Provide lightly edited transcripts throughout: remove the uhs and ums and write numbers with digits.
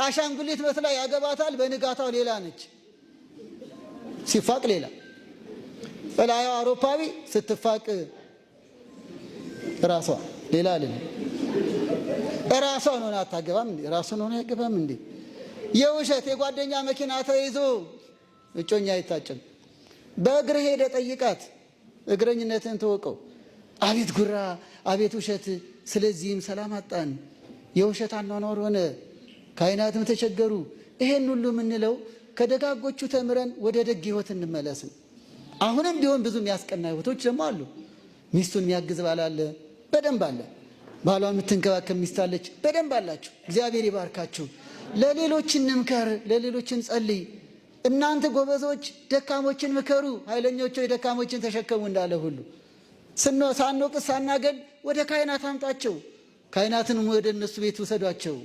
አሻንጉሊት መስላ ያገባታል። በንጋታው ሌላ ነች፣ ሲፋቅ ሌላ። በላዩ አውሮፓዊ ስትፋቅ ራሷ ሌላ አይደለም። ራሷን ሆነ አታገባም እንዴ? ራሱን ሆነ ያገባም እንዴ? የውሸት የጓደኛ መኪና ተይዞ እጮኛ አይታጭም። በእግር ሄደ ጠይቃት፣ እግረኝነትን ተወቀው። አቤት ጉራ፣ አቤት ውሸት። ስለዚህም ሰላም አጣን፣ የውሸት አኗኗር ሆነ፣ ካህናትም ተቸገሩ። ይሄን ሁሉ የምንለው ከደጋጎቹ ተምረን ወደ ደግ ህይወት እንመለስን። አሁንም ቢሆን ብዙ የሚያስቀና ህይወቶች ደግሞ አሉ። ሚስቱን የሚያግዝ ባል አለ፣ በደንብ አለ። ባሏን የምትንከባከብ ሚስት አለች፣ በደንብ አላችሁ። እግዚአብሔር ይባርካችሁ። ለሌሎች እንምከር፣ ለሌሎች እንጸልይ። እናንተ ጎበዞች ደካሞችን ምከሩ፣ ኃይለኞች ደካሞችን ተሸከሙ እንዳለ ሁሉ ሳንወቅስ ሳናገል ወደ ካህናት አምጣቸው፣ ካህናትንም ወደ እነሱ ቤት ውሰዷቸው።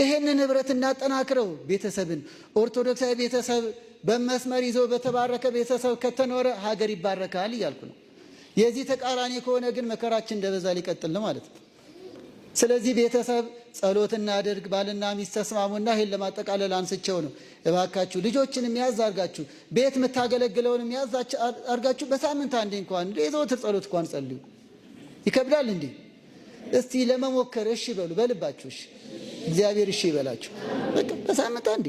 ይሄንን ህብረት እናጠናክረው። ቤተሰብን ኦርቶዶክሳዊ ቤተሰብ በመስመር ይዞ በተባረከ ቤተሰብ ከተኖረ ሀገር ይባረካል እያልኩ ነው። የዚህ ተቃራኒ ከሆነ ግን መከራችን እንደበዛ ሊቀጥል ነው ማለት ነው። ስለዚህ ቤተሰብ ጸሎት እናድርግ፣ ባልና ሚስት ተስማሙና ይሄን ለማጠቃለል አንስቸው ነው። እባካችሁ ልጆችን የሚያዝ አርጋችሁ፣ ቤት የምታገለግለውን የሚያዝ አርጋችሁ በሳምንት አንዴ እንኳን የዘወትር ጸሎት እንኳን ጸልዩ። ይከብዳል እንዴ? እስቲ ለመሞከር እሺ በሉ በልባችሁ። እሺ እግዚአብሔር እሺ ይበላችሁ። በቃ በሳምንት አንዴ።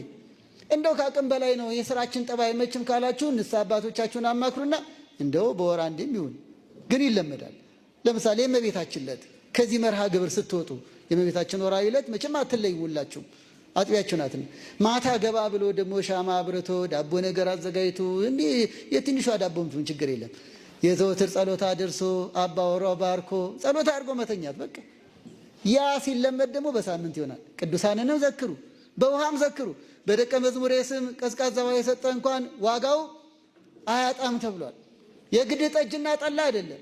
እንደው ከአቅም በላይ ነው የሥራችን ጠባይ መችም ካላችሁ ንስሐ አባቶቻችሁን አማክሩና እንደው በወር አንዴም ይሁን፣ ግን ይለመዳል። ለምሳሌ የእመቤታችን ዕለት ከዚህ መርሃ ግብር ስትወጡ የእመቤታችን ወርሃዊ ዕለት መቼም አትለዩላችሁ፣ አጥቢያችሁ ናት። ማታ ገባ ብሎ ደግሞ ሻማ አብርቶ ዳቦ ነገር አዘጋጅቶ እንዲህ የትንሿ ዳቦም ትሁን ችግር የለም የዘወትር ጸሎት አድርሶ አባወራው ባርኮ ጸሎት አድርጎ መተኛት በቃ። ያ ሲለመድ ደግሞ በሳምንት ይሆናል። ቅዱሳንንም ዘክሩ፣ በውሃም ዘክሩ። በደቀ መዝሙር ስም ቀዝቃዛ ውሃ የሰጠ እንኳን ዋጋው አያጣም ተብሏል። የግድ ጠጅና ጠላ አይደለም።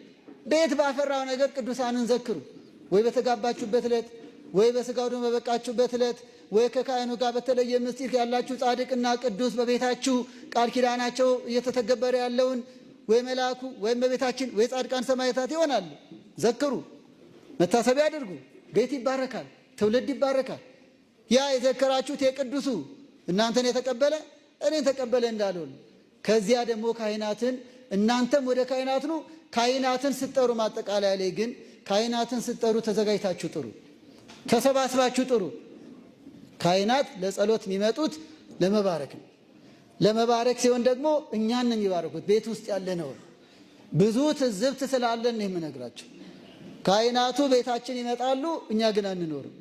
ቤት ባፈራው ነገር ቅዱሳንን ዘክሩ። ወይ በተጋባችሁበት ዕለት፣ ወይ በስጋው ደሙ በበቃችሁበት ዕለት፣ ወይ ከካህኑ ጋር በተለየ ምስጢር ያላችሁ ጻድቅና ቅዱስ በቤታችሁ ቃል ኪዳናቸው እየተተገበረ ያለውን ወይ መልአኩ ወይ እመቤታችን ወይ ጻድቃን ሰማዕታት ይሆናሉ። ዘክሩ፣ መታሰቢያ አድርጉ። ቤት ይባረካል፣ ትውልድ ይባረካል። ያ የዘከራችሁት የቅዱሱ እናንተን የተቀበለ እኔን ተቀበለ እንዳልሆነ ከዚያ ደግሞ ካህናትን እናንተም ወደ ካህናት ነው። ካህናትን ስትጠሩ ማጠቃለያ ላይ ግን ካህናትን ስትጠሩ ተዘጋጅታችሁ ጥሩ፣ ተሰባስባችሁ ጥሩ። ካህናት ለጸሎት የሚመጡት ለመባረክ ነው። ለመባረክ ሲሆን ደግሞ እኛን ነው የሚባረኩት። ቤት ውስጥ ያለ ነው። ብዙ ትዝብት ስላለን ነው የምነግራቸው። ካህናቱ ቤታችን ይመጣሉ፣ እኛ ግን አንኖርም።